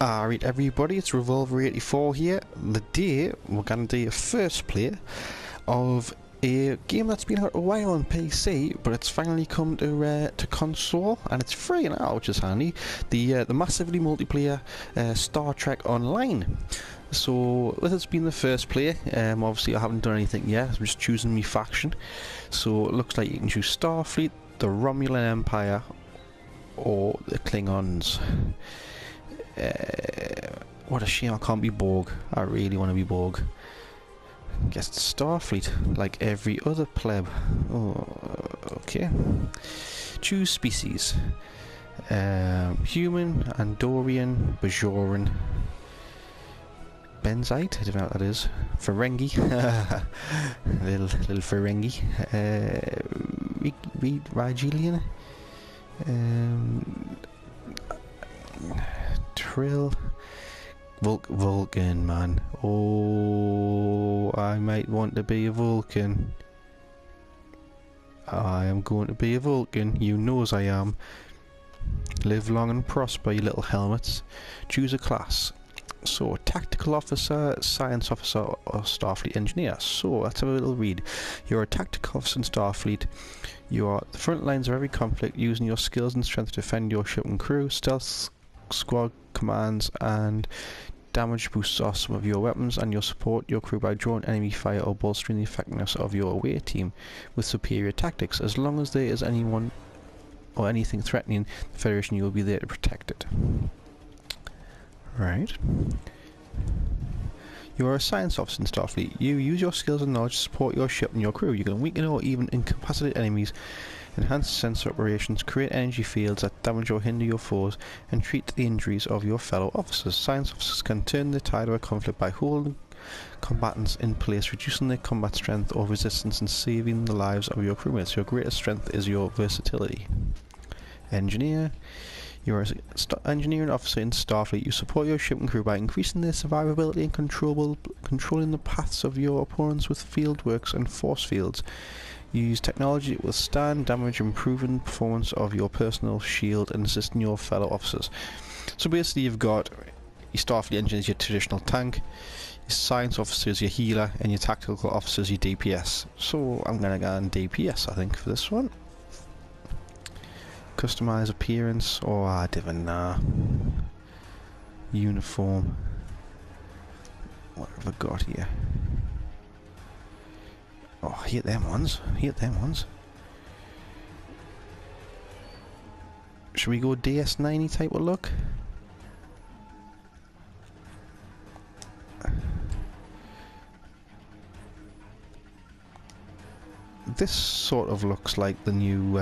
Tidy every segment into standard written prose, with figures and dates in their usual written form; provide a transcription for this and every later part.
Alright everybody, it's Revolver84 here. Today we're going to do a first play of a game that's been out a while on PC, but it's finally come to console, and it's free now, which is handy. The massively multiplayer Star Trek Online. So with this being the first play, obviously I haven't done anything yet. I'm just choosing my faction. So it looks like you can choose Starfleet, the Romulan Empire, or the Klingons. What a shame I can't be Borg. I really want to be Borg. Guess it's Starfleet, like every other pleb. Oh, okay. Choose species. Human, Andorian, Bajoran, Benzite, I don't know what that is. Ferengi. little Ferengi. Rigelian. Trill. Vulcan, man. Oh, I might want to be a Vulcan. I am going to be a Vulcan. You knows I am. Live long and prosper, you little helmets. Choose a class. So, tactical officer, science officer, or Starfleet engineer. So, let's have a little read. You're a tactical officer in Starfleet. You are at the front lines of every conflict, using your skills and strength to defend your ship and crew. Stealth squad commands and damage boosts are some of your weapons, and you'll support your crew by drawing enemy fire or bolstering the effectiveness of your away team with superior tactics. As long as there is anyone or anything threatening the Federation, you will be there to protect it. Right. You are a science officer in Starfleet. You use your skills and knowledge to support your ship and your crew. You can weaken or even incapacitate enemies, enhance sensor operations, create energy fields that damage or hinder your foes, and treat the injuries of your fellow officers. Science officers can turn the tide of a conflict by holding combatants in place, reducing their combat strength or resistance, and saving the lives of your crewmates. Your greatest strength is your versatility. Engineer. You are an engineering officer in Starfleet. You support your ship and crew by increasing their survivability and controlling the paths of your opponents with field works and force fields. You use technology to withstand damage, improving the performance of your personal shield and assisting your fellow officers. So basically you've got your Starfleet engineer is your traditional tank, your science officer is your healer, and your tactical officer is your DPS. So I'm going to go on DPS, I think, for this one. Customize appearance, or I don't even know. Uniform. What have I got here? Oh, I hate them ones. I hate them ones. Should we go DS90 type of look? This sort of looks like the new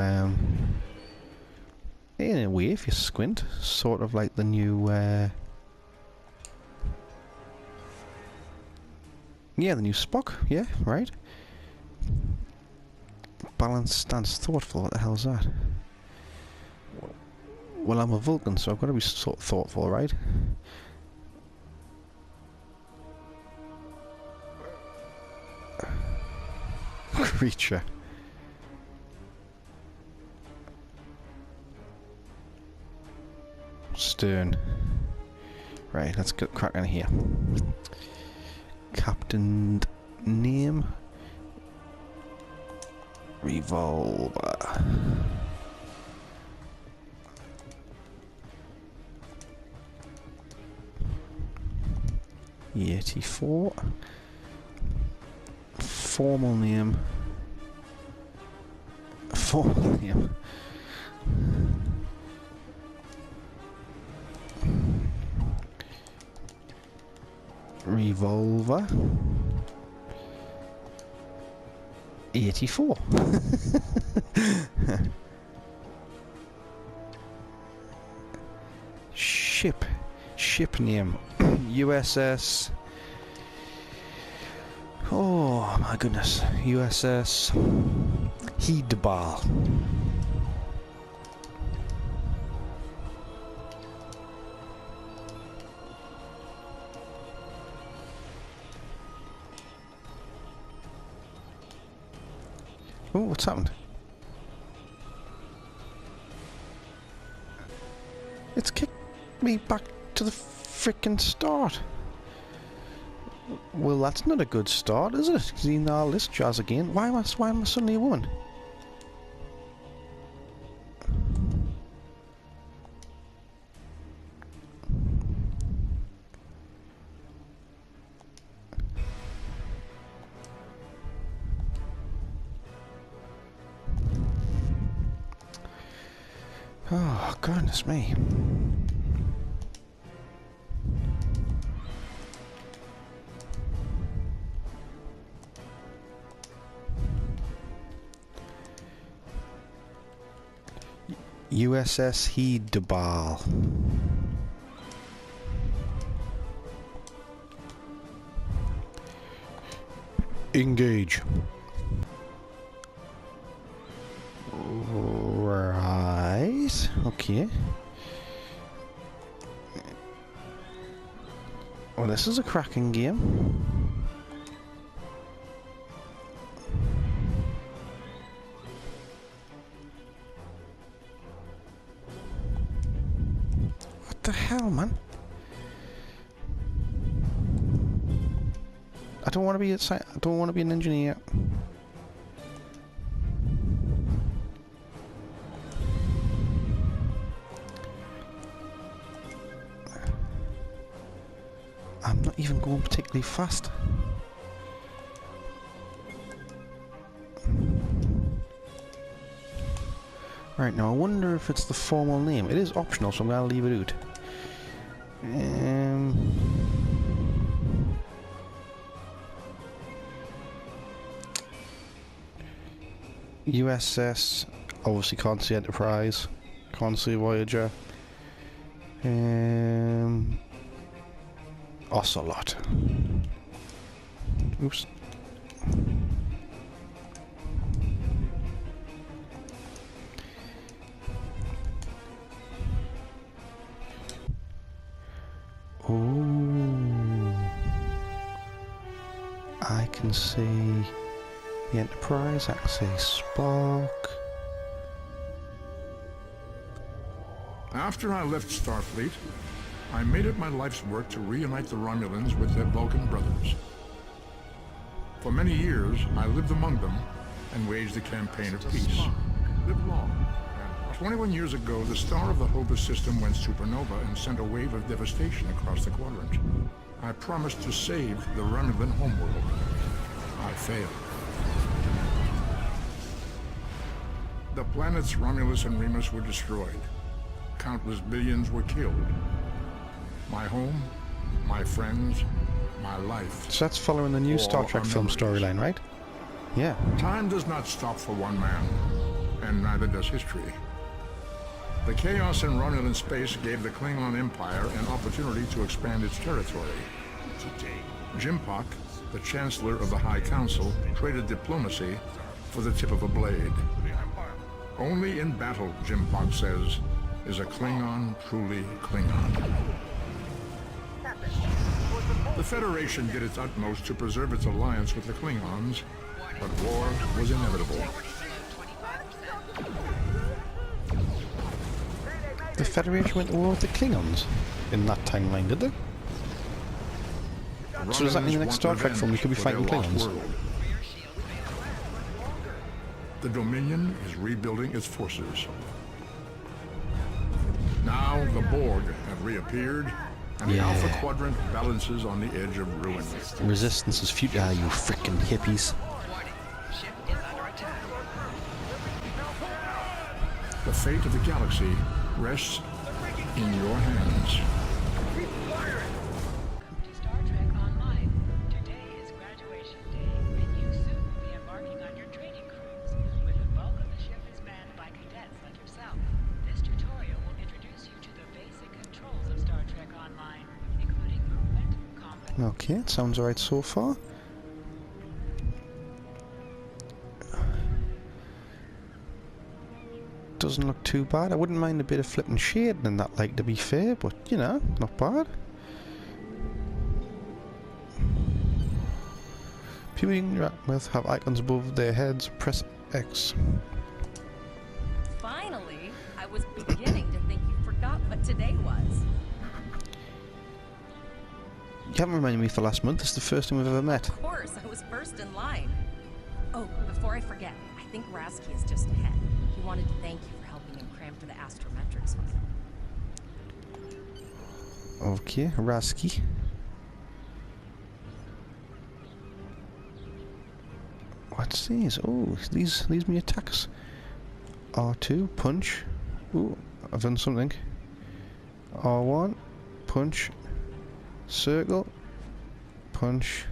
in a way, if you squint, sort of like the new yeah, the new Spock. Yeah, right. Balanced stance, thoughtful. What the hell's that? Well, I'm a Vulcan, so I've got to be sort of thoughtful, right? Creature. Stern. Right, let's get cracking here. Captain name. Revolver. E84. Formal name. Formal name. Revolver. 84. Ship name. USS. Oh my goodness. USS Heedball. Oh, what's happened? It's kicked me back to the frickin' start? Well, that's not a good start, is it? Seeing all this jazz again. Why am I suddenly a woman? Oh, goodness me. USS Hedebal. Engage. Right. Okay. Well, this is a cracking game. What the hell, man? I don't want to be an engineer. I'm not even going particularly fast. Right, now I wonder if it's the formal name. It is optional, so I'm going to leave it out. USS, obviously can't see Enterprise, can't see Voyager. Ocelot. Oops. Oh, I can see the Enterprise, I can see Spock. After I left Starfleet, I made it my life's work to reunite the Romulans with their Vulcan brothers. For many years, I lived among them and waged a campaign of peace. Live long. 21 years ago, the star of the Hova system went supernova and sent a wave of devastation across the quadrant. I promised to save the Romulan homeworld. I failed. The planets Romulus and Remus were destroyed. Countless billions were killed. My home, my friends, my life. So that's following the new Star Trek film storyline, right? Yeah. Time does not stop for one man, and neither does history. The chaos in Romulan space gave the Klingon Empire an opportunity to expand its territory. Jimpak, the Chancellor of the High Council, traded diplomacy for the tip of a blade. Only in battle, Jimpak says, is a Klingon truly Klingon. The Federation did its utmost to preserve its alliance with the Klingons, but war was inevitable. The Federation went to war with the Klingons in that timeline, did they? So does that mean the next Star Trek film we could be fighting Klingons? The Dominion is rebuilding its forces. Now the Borg have reappeared, and the Alpha Quadrant balances on the edge of ruin. Resistance is futile, you frickin' hippies. The fate of the galaxy rests in your hands. Star Trek Online. Today is graduation day, and you soon will be embarking on your training cruise. With the bulk of the ship is manned by cadets like yourself. This tutorial will introduce you to the basic controls of Star Trek Online, including movement, combat. Okay, it sounds alright so far. Doesn't look too bad. I wouldn't mind a bit of flipping shading in that, like, to be fair, but you know, not bad. People you can interact with have icons above their heads. Press X. Finally, I was beginning to think you forgot what today was. You haven't reminded me for last month. It's the first time we've ever met. Of course, I was first in line. Oh, before I forget, I think Rasky is just ahead. He wanted to thank you for helping him cram for the astrometrics final. Okay, Rasky. What's these? Oh, these me attacks. R2, punch. Ooh, I've done something. R1, punch. Circle, punch.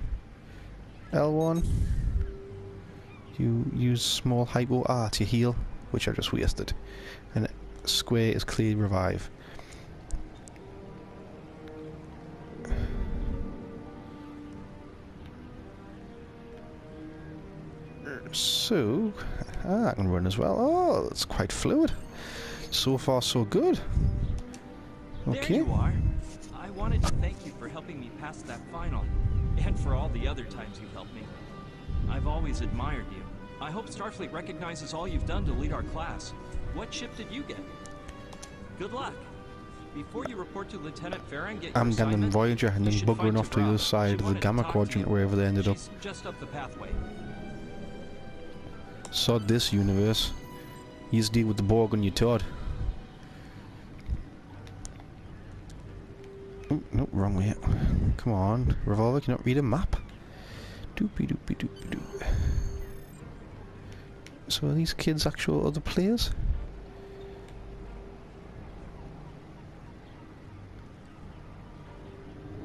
L1. You use small hypo R to heal, which I just wasted. And square is clearly revive. So, I can run as well. Oh, it's quite fluid. So far, so good. Okay. There you are. I wanted to thank you for helping me pass that final, and for all the other times you've helped me. I've always admired you. I hope Starfleet recognizes all you've done to lead our class. What ship did you get? Good luck. Before you report to Lieutenant Farah and get your I'm getting assignment, Voyager and then you should buggering find off to the Jabra. other side She of the wanted to Gamma talk to Quadrant, you. wherever they ended up. She's just up the pathway. Sod this universe. You just deal with the Borg on your Todd. Oh, no, wrong way. Come on, Revolver, can you not read a map? Doopy doopy doopy doop. So are these kids actual other players?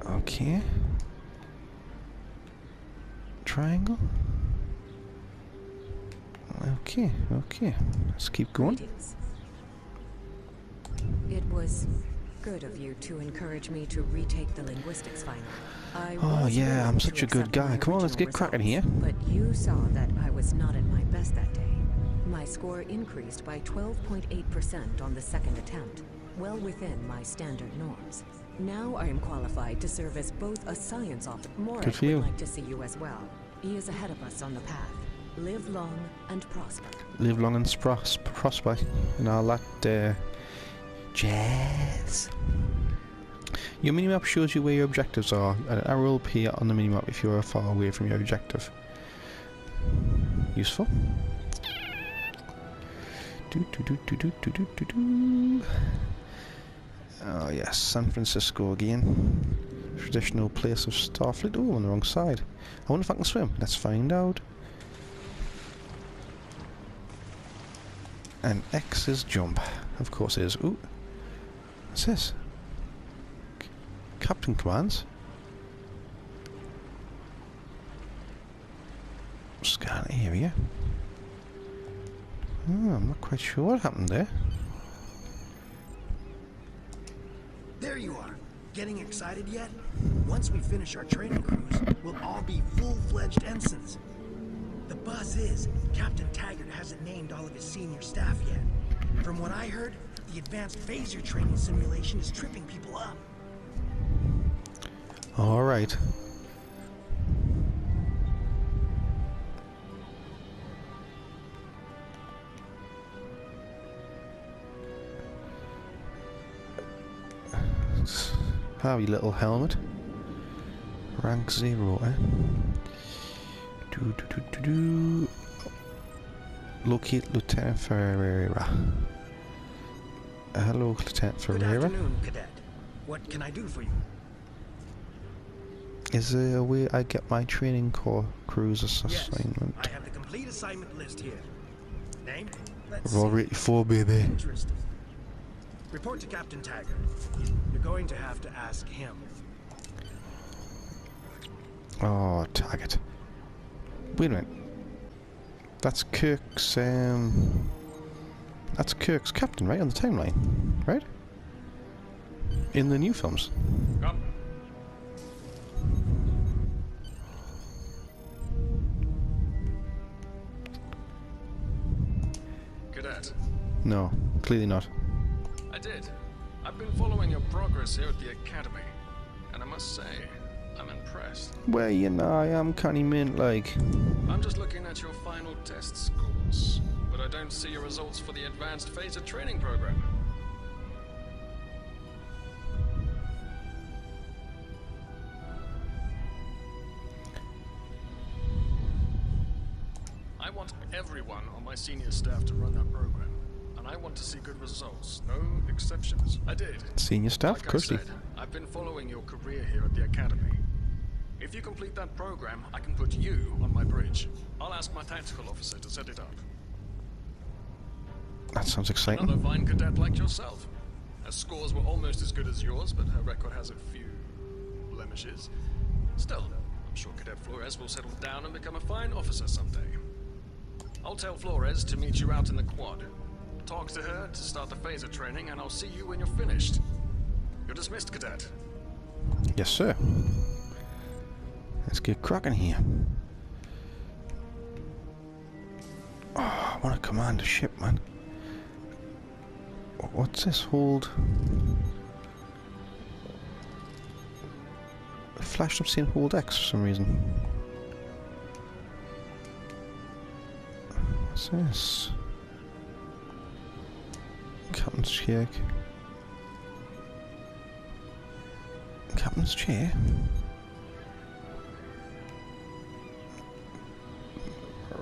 Okay. Triangle. Okay, okay. Let's keep going. Greetings. It was good of you to encourage me to retake the linguistics final. Oh yeah, I'm such a good guy. Come on, let's get cracking here. But you saw that I was not at my best that day. My score increased by 12.8% on the second attempt, well within my standard norms. Now I am qualified to serve as both a science officer. Morik Good for you. would like to see you as well. He is ahead of us on the path. Live long and prosper. Live long and prosper. And all that jazz. Your minimap shows you where your objectives are. An arrow will appear on the minimap if you are far away from your objective. Useful. Oh yes, San Francisco again. Traditional place of Starfleet. Oh, on the wrong side. I wonder if I can swim. Let's find out. And X is jump. Of course it is. Ooh. What's this? Captain commands. Scan area. Oh, I'm not quite sure what happened there. There you are. Getting excited yet? Once we finish our training cruise, we'll all be full-fledged ensigns. The buzz is, Captain Taggart hasn't named all of his senior staff yet. From what I heard, the advanced phaser training simulation is tripping people up. Alright. Have your little helmet. Rank 0, eh? Locate Lieutenant Ferreira. Hello, Lieutenant Good Ferreira. afternoon, Cadet. What can I do for you? Is there a way I get my training corps cruise assignment? I have the complete assignment list here. Name? Let's Raw see. 84, baby. Interesting. Report to Captain Taggart. You're going to have to ask him. Oh, target. Wait a minute. That's Kirk's captain, right? On the timeline, right? In the new films. Come. Cadet, No, clearly not. I did. I've been following your progress here at the Academy, and I must say, I'm impressed. Well, you know, I am kinda mint, like. I'm just looking at your final test scores, but I don't see your results for the Advanced Phaser Training Program. I want everyone on my senior staff to run that program. And I want to see good results, no exceptions. I did. Senior staff, Like I Kirsty. said, I've been following your career here at the Academy. If you complete that program, I can put you on my bridge. I'll ask my tactical officer to set it up. That sounds exciting. Another fine cadet like yourself. Her scores were almost as good as yours, but her record has a few blemishes. Still, I'm sure Cadet Flores will settle down and become a fine officer someday. I'll tell Flores to meet you out in the quad. Talk to her to start the phaser training, and I'll see you when you're finished. You're dismissed, Cadet. Yes, sir. Let's get cracking here. Oh, I want to command a ship, man. What's this? Hold. It flashed up saying hold X for some reason. What's this? Captain's chair. Captain's chair?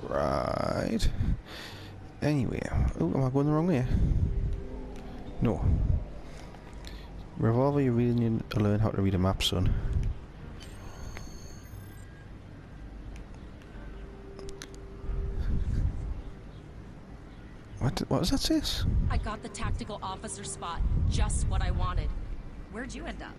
Right. Anyway. Oh, am I going the wrong way? No. Revolver, you really need to learn how to read a map, son. What does that say? I got the tactical officer spot. Just what I wanted. Where'd you end up?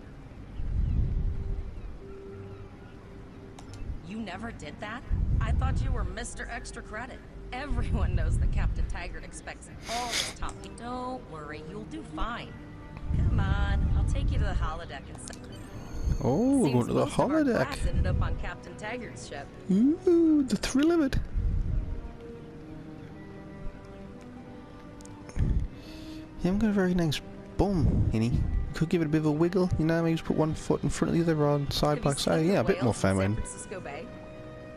You never did that? I thought you were Mr. Extra Credit. Everyone knows that Captain Taggart expects all this top. Don't worry, you'll do fine. Come on, I'll take you to the holodeck and stuff. Oh, we're going to the Most of our holodeck. class ended up on Captain Taggart's ship. Ooh, the thrill of it. You haven't got a very nice bum, Hinny. You could give it a bit of a wiggle, you know, maybe just put one foot in front of the other on side by side. Yeah, a bit more feminine. San Francisco Bay?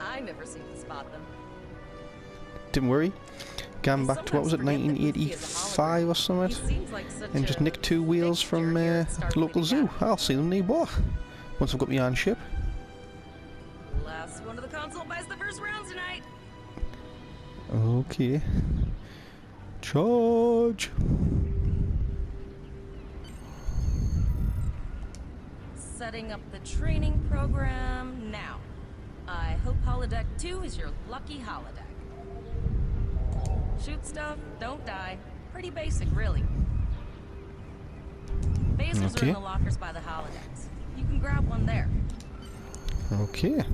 I never seem to spot them. Didn't worry. Going back to, what was it, Sometimes forget that Goofy is a 1985 or He something? seems like such And just a nick 2 wheels fixture from here at the Starfleet local zoo. Academy. I'll see them need what? Once I've got my own ship. Last one of the console buys the first round tonight. Okay. Charge! Setting up the training program now. I hope holodeck 2 is your lucky holodeck. Shoot stuff, don't die. Pretty basic, really. Phasers are Okay. in the lockers by the holodecks. You can grab one there. Okay.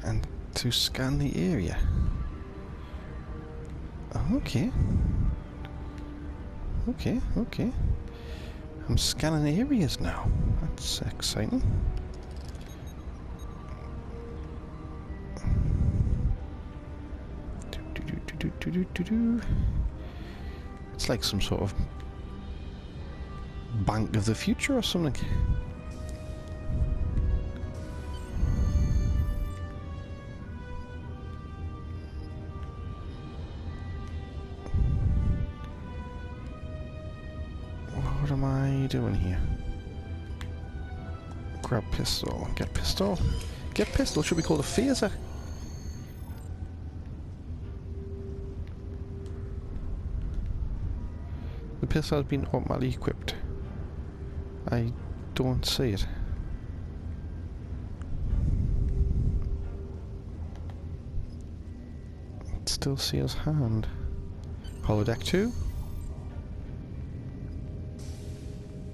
And to scan the area. Okay. Okay, okay. I'm scanning the areas now. That's exciting. It's like some sort of bank of the future or something. What am I doing here? Grab pistol. Get pistol. Get pistol should be called a phaser. The pistol has been automatically equipped. I don't see it. It still says hand. Holodeck 2.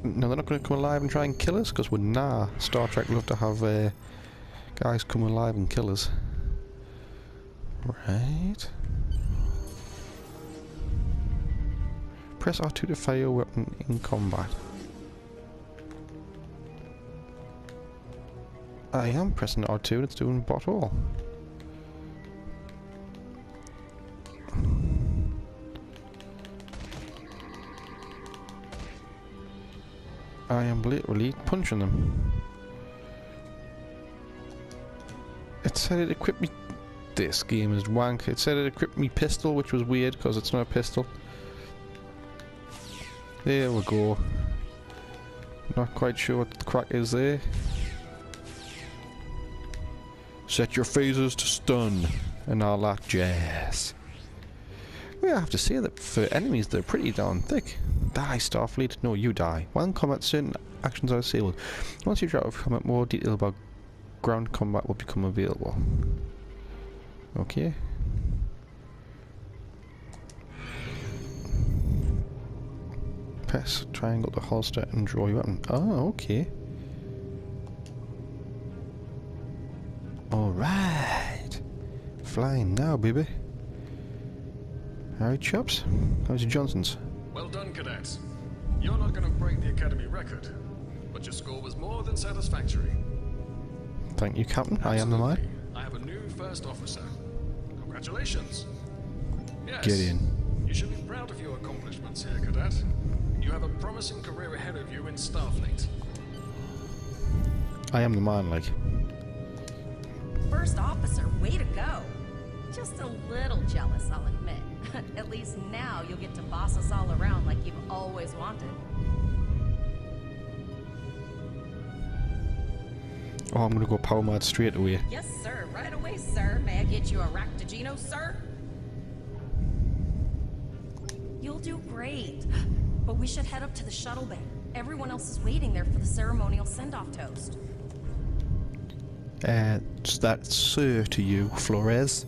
No, they're not going to come alive and try and kill us, because we're nah. Star Trek love to have guys come alive and kill us. Right. Press R2 to fire your weapon in combat. I am pressing R2 and it's doing bot all. I am literally punching them. It said it equipped me. This game is wank. It said it equipped me pistol, which was weird because it's not a pistol. There we go. Not quite sure what the crack is there. Set your phasers to stun and all that jazz. Well, I have to say that for enemies, they're pretty darn thick. Die, Starfleet. No, you die. While in combat, certain actions are disabled. Once you drop off combat, more detail about ground combat will become available. Okay. Press triangle to holster and draw your weapon. Oh, okay. Alright. Flying now, baby. Alright, chops. How's your Johnsons? Well done, cadets. You're not going to break the Academy record, but your score was more than satisfactory. Thank you, Captain. I am the man. Absolutely. I have a new first officer. Congratulations. Yes. Get in. You should be proud of your accomplishments here, cadet. You have a promising career ahead of you in Starfleet. I am the man, like. First officer, way to go. Just a little jealous, I'll admit. At least now you'll get to boss us all around like you've always wanted. Oh, I'm gonna go power mad straight away. Yes, sir. Right away, sir. May I get you a Ractagino, sir? You'll do great. But we should head up to the shuttle bay. Everyone else is waiting there for the ceremonial send-off toast. That's sir to you, Flores.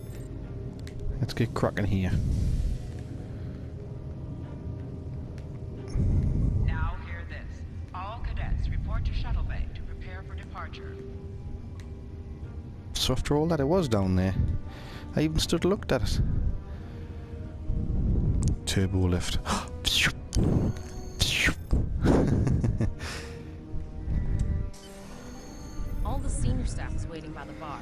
Let's get cracking here. Now hear this. All cadets report to shuttle bay to prepare for departure. So after all that it was down there, I even stood and looked at it. Turbo lift. All the senior staff is waiting by the bar.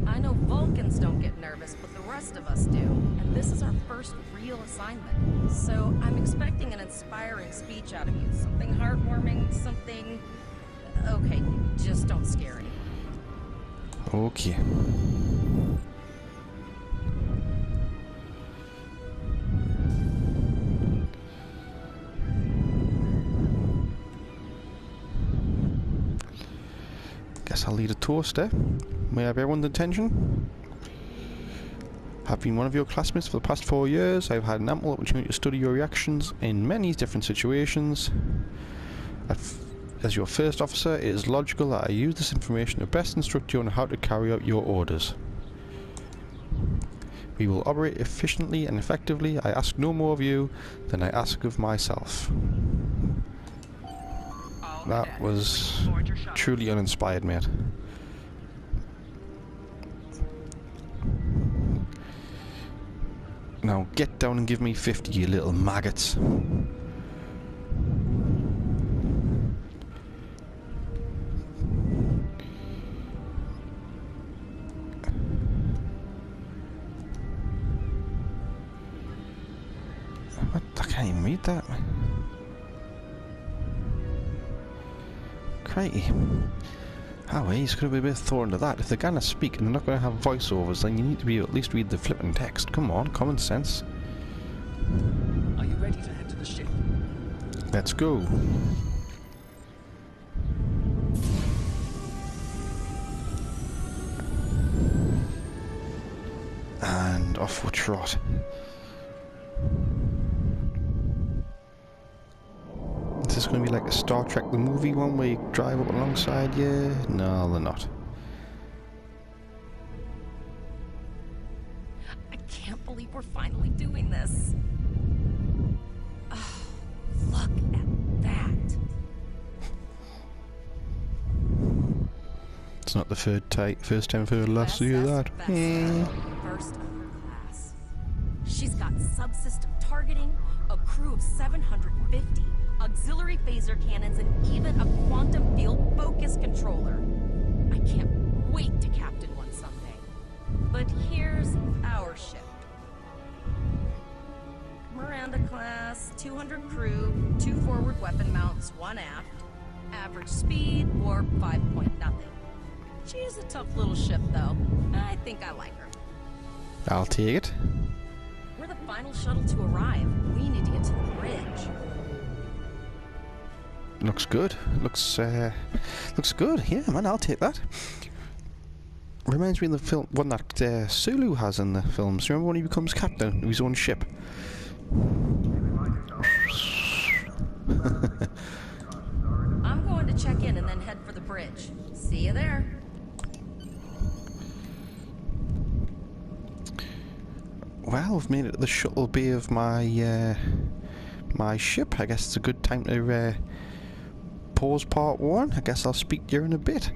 I know Vulcans don't get nervous, but the rest of us do. And this is our first real assignment. So I'm expecting an inspiring speech out of you. Something heartwarming, something... Okay, just don't scare anyone. Okay. Guess I'll lead a toast, eh? May I have everyone's attention? I've been one of your classmates for the past 4 years. I've had an ample opportunity to study your reactions in many different situations. As your first officer, it is logical that I use this information to best instruct you on how to carry out your orders. We will operate efficiently and effectively. I ask no more of you than I ask of myself. That was truly uninspired, mate. Now get down and give me 50, you little maggots. What? I can't even read that. Crikey. Oh, well, he's going to be a bit thrown to that. If they're going to speak and they're not going to have voiceovers, then you need to be able to at least read the flipping text. Come on, common sense. Are you ready to head to the ship? Let's go. And off we trot. Is this going to be like a Star Trek the movie one where you drive up alongside you? No, they're not. I can't believe we're finally doing this. Oh, look at that. It's not the first time for the last to do that. First of her class. She's got subsystem targeting, a crew of 750, auxiliary phaser cannons, and even a quantum field focus controller. I can't wait to captain one someday. But here's our ship. Miranda class, 200 crew, 2 forward weapon mounts, 1 aft. Average speed, warp 5 nothing. She's a tough little ship, though. I think I like her. I'll take it. We're the final shuttle to arrive. We need to get to the bridge. Looks good. Looks good. Yeah, man, I'll take that. Reminds me of the film one that Sulu has in the films. Remember when he becomes captain of his own ship? I'm going to check in and then head for the bridge. See you there. Well, we've made it to the shuttle bay of my my ship. I guess it's a good time to pause part 1. I guess I'll speak to you in a bit.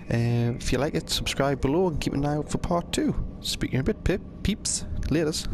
If you like it, subscribe below and keep an eye out for part 2. Speak to you in a bit, peeps. Laters.